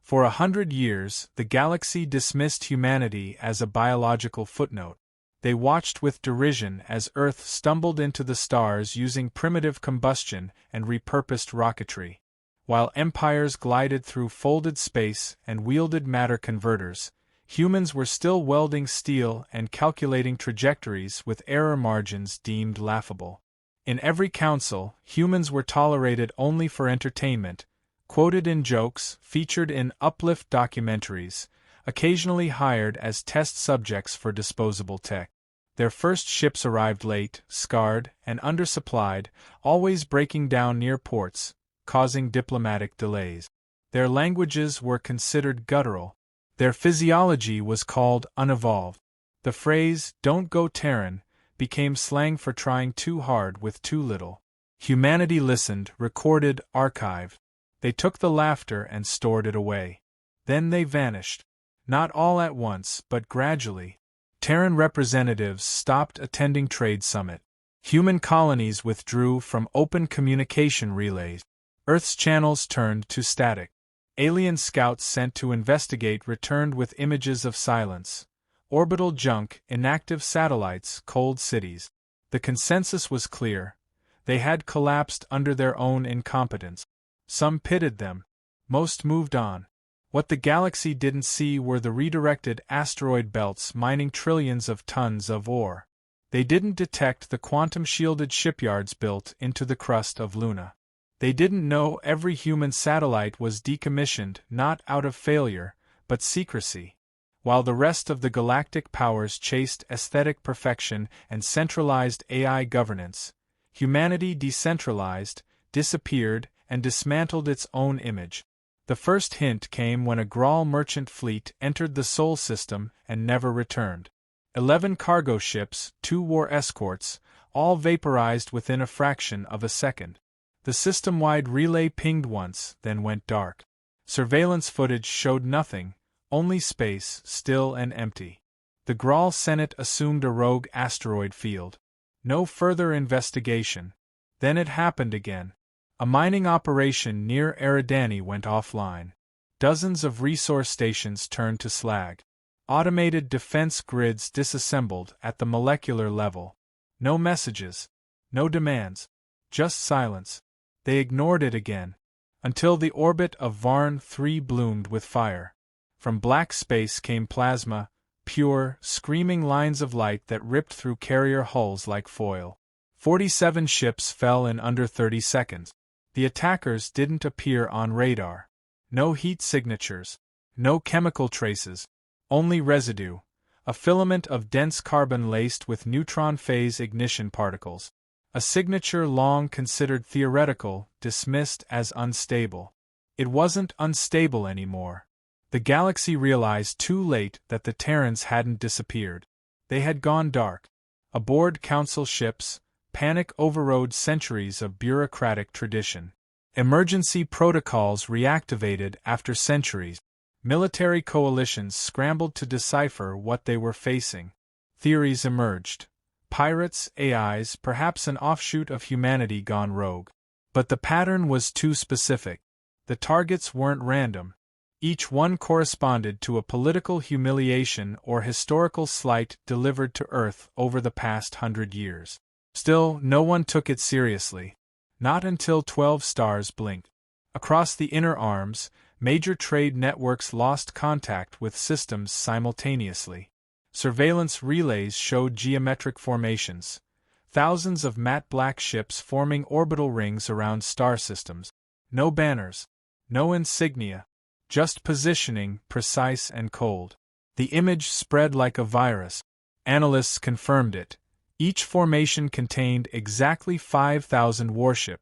For 100 years, the galaxy dismissed humanity as a biological footnote. They watched with derision as Earth stumbled into the stars using primitive combustion and repurposed rocketry. While empires glided through folded space and wielded matter converters, humans were still welding steel and calculating trajectories with error margins deemed laughable. In every council, humans were tolerated only for entertainment, quoted in jokes, featured in uplift documentaries, occasionally hired as test subjects for disposable tech. Their first ships arrived late, scarred, and undersupplied, always breaking down near ports, causing diplomatic delays. Their languages were considered guttural. Their physiology was called unevolved. The phrase, "don't go Terran," became slang for trying too hard with too little. Humanity listened, recorded, archived. They took the laughter and stored it away. Then they vanished. Not all at once, but gradually. Terran representatives stopped attending trade summit. Human colonies withdrew from open communication relays. Earth's channels turned to static. Alien scouts sent to investigate returned with images of silence. Orbital junk, inactive satellites, cold cities. The consensus was clear. They had collapsed under their own incompetence. Some pitted them. Most moved on. What the galaxy didn't see were the redirected asteroid belts mining trillions of tons of ore. They didn't detect the quantum-shielded shipyards built into the crust of Luna. They didn't know every human satellite was decommissioned not out of failure, but secrecy. While the rest of the galactic powers chased aesthetic perfection and centralized AI governance, humanity decentralized, disappeared, and dismantled its own image. The first hint came when a Graal merchant fleet entered the Sol system and never returned. 11 cargo ships, 2 war escorts, all vaporized within a fraction of a second. The system-wide relay pinged once, then went dark. Surveillance footage showed nothing, only space, still and empty. The Graal Senate assumed a rogue asteroid field. No further investigation. Then it happened again. A mining operation near Eridani went offline. Dozens of resource stations turned to slag. Automated defense grids disassembled at the molecular level. No messages. No demands. Just silence. They ignored it again. Until the orbit of Varn 3 bloomed with fire. From black space came plasma, pure, screaming lines of light that ripped through carrier hulls like foil. 47 ships fell in under 30 seconds. The attackers didn't appear on radar. No heat signatures. No chemical traces. Only residue. A filament of dense carbon laced with neutron phase ignition particles. A signature long considered theoretical, dismissed as unstable. It wasn't unstable anymore. The galaxy realized too late that the Terrans hadn't disappeared. They had gone dark. Aboard council ships, panic overrode centuries of bureaucratic tradition. Emergency protocols reactivated after centuries. Military coalitions scrambled to decipher what they were facing. Theories emerged. Pirates, AIs, perhaps an offshoot of humanity gone rogue. But the pattern was too specific. The targets weren't random. Each one corresponded to a political humiliation or historical slight delivered to Earth over the past 100 years. Still, no one took it seriously. Not until 12 stars blinked. Across the inner arms, major trade networks lost contact with systems simultaneously. Surveillance relays showed geometric formations. Thousands of matte black ships forming orbital rings around star systems. No banners. No insignia. Just positioning, precise and cold. The image spread like a virus. Analysts confirmed it. Each formation contained exactly 5,000 warship.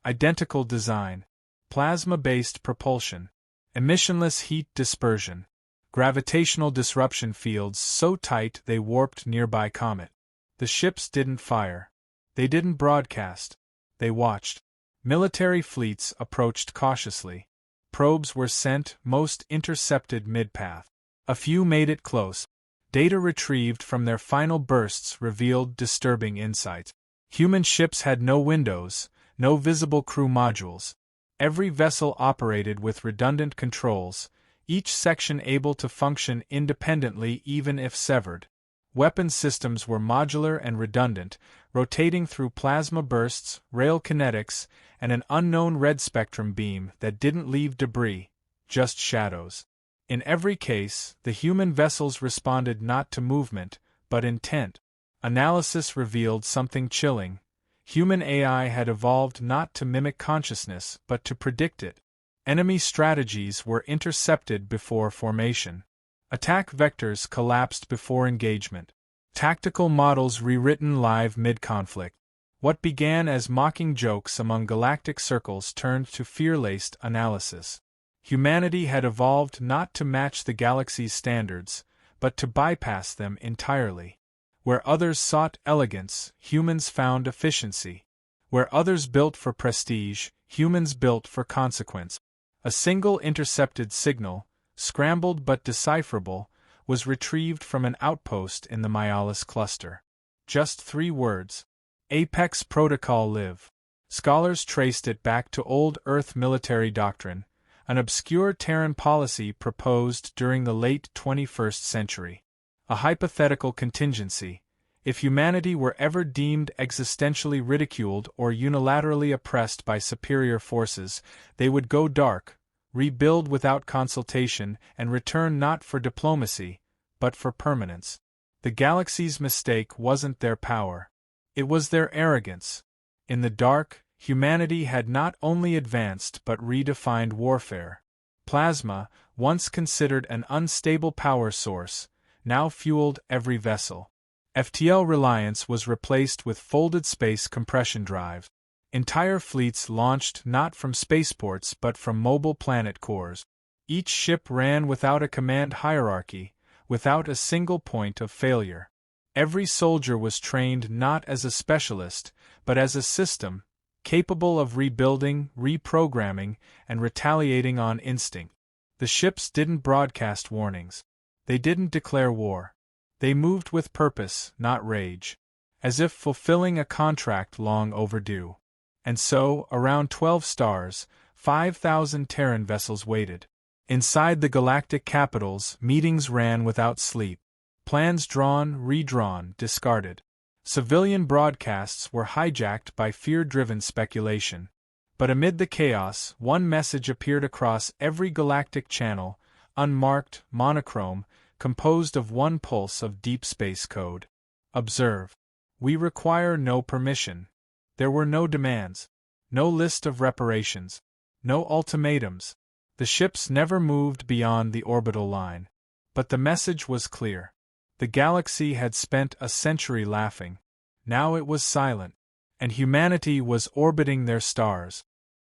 Identical design. Plasma-based propulsion. Emissionless heat dispersion. Gravitational disruption fields so tight they warped nearby comet. The ships didn't fire. They didn't broadcast. They watched. Military fleets approached cautiously. Probes were sent, most intercepted mid-path. A few made it close. Data retrieved from their final bursts revealed disturbing insights. Human ships had no windows, no visible crew modules. Every vessel operated with redundant controls, each section able to function independently even if severed. Weapon systems were modular and redundant, rotating through plasma bursts, rail kinetics, and an unknown red spectrum beam that didn't leave debris, just shadows. In every case, the human vessels responded not to movement, but intent. Analysis revealed something chilling. Human AI had evolved not to mimic consciousness, but to predict it. Enemy strategies were intercepted before formation. Attack vectors collapsed before engagement. Tactical models rewritten live mid-conflict. What began as mocking jokes among galactic circles turned to fear-laced analysis. Humanity had evolved not to match the galaxy's standards, but to bypass them entirely. Where others sought elegance, humans found efficiency. Where others built for prestige, humans built for consequence. A single intercepted signal, scrambled but decipherable, was retrieved from an outpost in the Myalis cluster. Just 3 words. Apex Protocol Live. Scholars traced it back to old Earth military doctrine, an obscure Terran policy proposed during the late 21st century. A hypothetical contingency. If humanity were ever deemed existentially ridiculed or unilaterally oppressed by superior forces, they would go dark, rebuild without consultation, and return not for diplomacy, but for permanence. The galaxy's mistake wasn't their power. It was their arrogance. In the dark, humanity had not only advanced but redefined warfare. Plasma, once considered an unstable power source, now fueled every vessel. FTL reliance was replaced with folded space compression drives. Entire fleets launched not from spaceports but from mobile planet cores. Each ship ran without a command hierarchy, without a single point of failure. Every soldier was trained not as a specialist, but as a system, capable of rebuilding, reprogramming, and retaliating on instinct. The ships didn't broadcast warnings. They didn't declare war. They moved with purpose, not rage, as if fulfilling a contract long overdue. And so, around 12 stars, 5,000 Terran vessels waited. Inside the galactic capitals, meetings ran without sleep. Plans drawn, redrawn, discarded. Civilian broadcasts were hijacked by fear-driven speculation. But amid the chaos, one message appeared across every galactic channel, unmarked, monochrome, composed of one pulse of deep space code. Observe. We require no permission. There were no demands, no list of reparations, no ultimatums. The ships never moved beyond the orbital line. But the message was clear. The galaxy had spent a century laughing. Now it was silent, and humanity was orbiting their stars.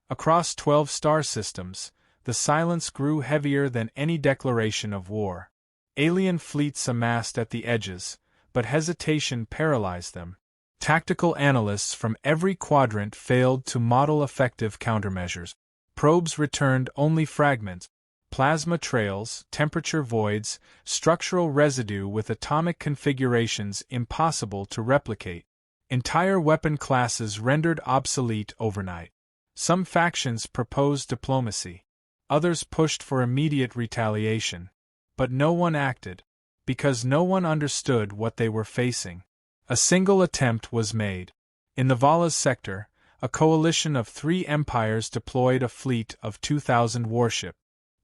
Across 12 star systems, the silence grew heavier than any declaration of war. Alien fleets amassed at the edges, but hesitation paralyzed them. Tactical analysts from every quadrant failed to model effective countermeasures. Probes returned only fragments. Plasma trails, temperature voids, structural residue with atomic configurations impossible to replicate. Entire weapon classes rendered obsolete overnight. Some factions proposed diplomacy. Others pushed for immediate retaliation. But no one acted, because no one understood what they were facing. A single attempt was made. In the Vala's sector, a coalition of 3 empires deployed a fleet of 2,000 warships.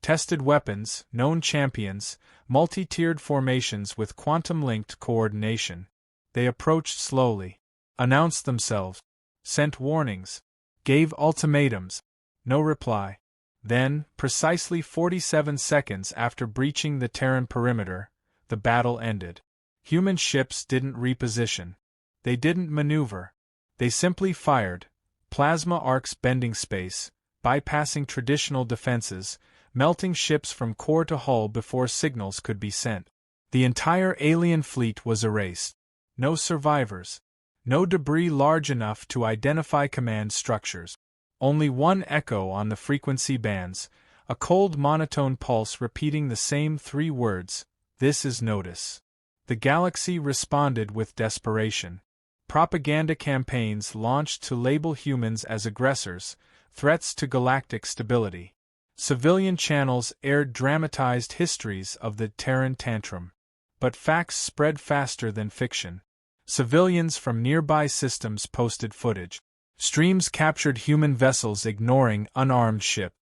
Tested weapons, known champions, multi-tiered formations with quantum-linked coordination. They approached slowly, announced themselves, sent warnings, gave ultimatums. No reply. Then, precisely 47 seconds after breaching the Terran perimeter, the battle ended. Human ships didn't reposition. They didn't maneuver. They simply fired. Plasma arcs bending space, bypassing traditional defenses, melting ships from core to hull before signals could be sent. The entire alien fleet was erased. No survivors. No debris large enough to identify command structures. Only one echo on the frequency bands, a cold monotone pulse repeating the same 3 words, "This is notice." The galaxy responded with desperation. Propaganda campaigns launched to label humans as aggressors, threats to galactic stability. Civilian channels aired dramatized histories of the Terran tantrum. But facts spread faster than fiction. Civilians from nearby systems posted footage. Streams captured human vessels ignoring unarmed ship.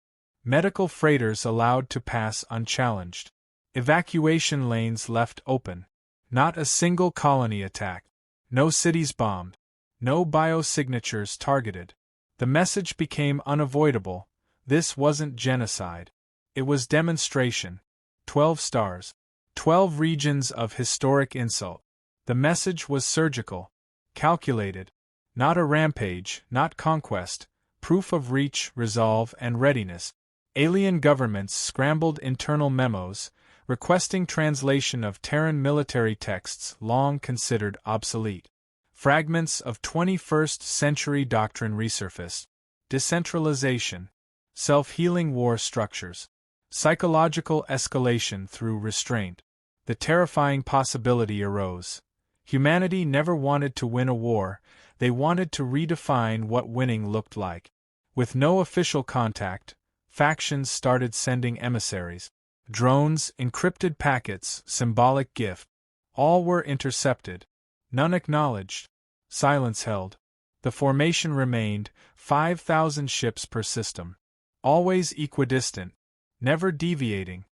Medical freighters allowed to pass unchallenged. Evacuation lanes left open. Not a single colony attacked. No cities bombed. No biosignatures targeted. The message became unavoidable. This wasn't genocide. It was demonstration. 12 stars. 12 regions of historic insult. The message was surgical. Calculated. Not a rampage, not conquest. Proof of reach, resolve, and readiness. Alien governments scrambled internal memos, requesting translation of Terran military texts long considered obsolete. Fragments of 21st century doctrine resurfaced. Decentralization. Self-healing war structures. Psychological escalation through restraint. The terrifying possibility arose. Humanity never wanted to win a war, they wanted to redefine what winning looked like. With no official contact, factions started sending emissaries. Drones, encrypted packets, symbolic gift. All were intercepted. None acknowledged. Silence held. The formation remained, 5,000 ships per system. Always equidistant. Never deviating.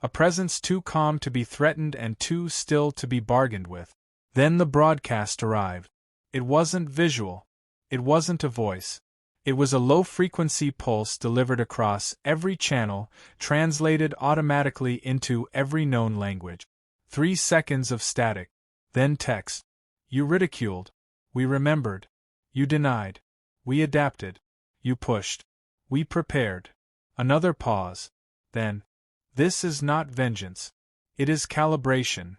A presence too calm to be threatened and too still to be bargained with. Then the broadcast arrived. It wasn't visual. It wasn't a voice. It was a low-frequency pulse delivered across every channel, translated automatically into every known language. 3 seconds of static. Then text. You ridiculed. We remembered. You denied. We adapted. You pushed. We prepared. Another pause. Then. This is not vengeance. It is calibration.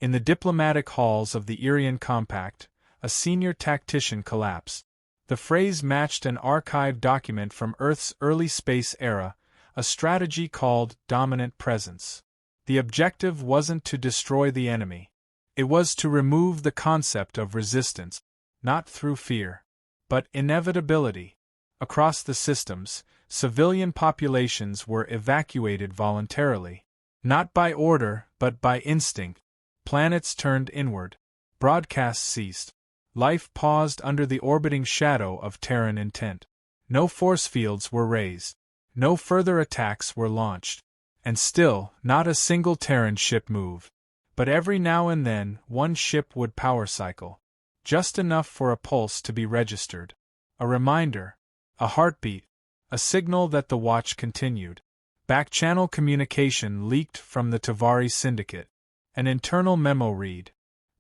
In the diplomatic halls of the Irian Compact, a senior tactician collapsed. The phrase matched an archived document from Earth's early space era, a strategy called dominant presence. The objective wasn't to destroy the enemy. It was to remove the concept of resistance, not through fear, but inevitability. Across the systems, civilian populations were evacuated voluntarily. Not by order, but by instinct. Planets turned inward. Broadcasts ceased. Life paused under the orbiting shadow of Terran intent. No force fields were raised. No further attacks were launched. And still, not a single Terran ship moved. But every now and then, one ship would power cycle. Just enough for a pulse to be registered. A reminder. A heartbeat. A signal that the watch continued. Back-channel communication leaked from the Tavari Syndicate. An internal memo read.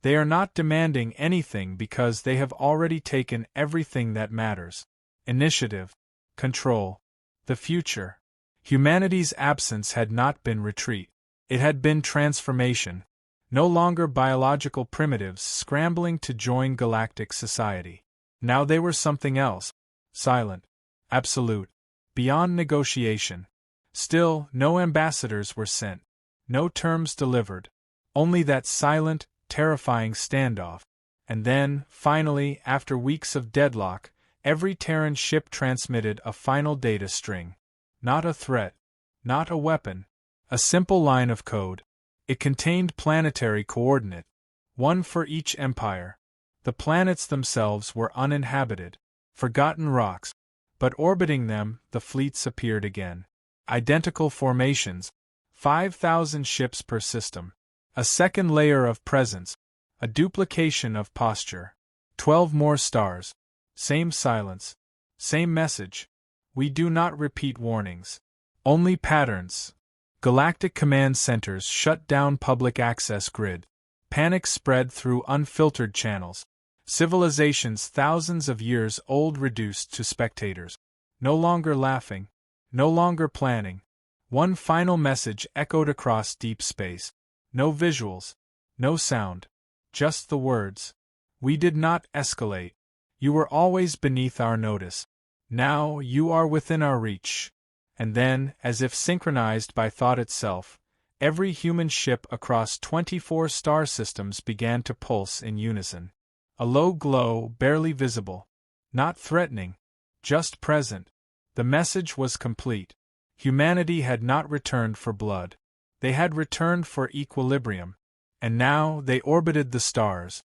They are not demanding anything because they have already taken everything that matters. Initiative. Control. The future. Humanity's absence had not been retreat. It had been transformation. No longer biological primitives scrambling to join galactic society. Now they were something else. Silent. Absolute. Beyond negotiation. Still, no ambassadors were sent. No terms delivered. Only that silent, terrifying standoff. And then, finally, after weeks of deadlock, every Terran ship transmitted a final data string. Not a threat. Not a weapon. A simple line of code. It contained planetary coordinate. One for each empire. The planets themselves were uninhabited. Forgotten rocks. But orbiting them, the fleets appeared again. Identical formations. 5,000 ships per system. A second layer of presence. A duplication of posture. 12 more stars. Same silence. Same message. We do not repeat warnings. Only patterns. Galactic command centers shut down public access grid. Panic spread through unfiltered channels. Civilizations thousands of years old reduced to spectators. No longer laughing. No longer planning. One final message echoed across deep space. No visuals. No sound. Just the words. We did not escalate. You were always beneath our notice. Now you are within our reach. And then, as if synchronized by thought itself, every human ship across 24 star systems began to pulse in unison. A low glow, barely visible. Not threatening. Just present. The message was complete. Humanity had not returned for blood. They had returned for equilibrium. And now they orbited the stars,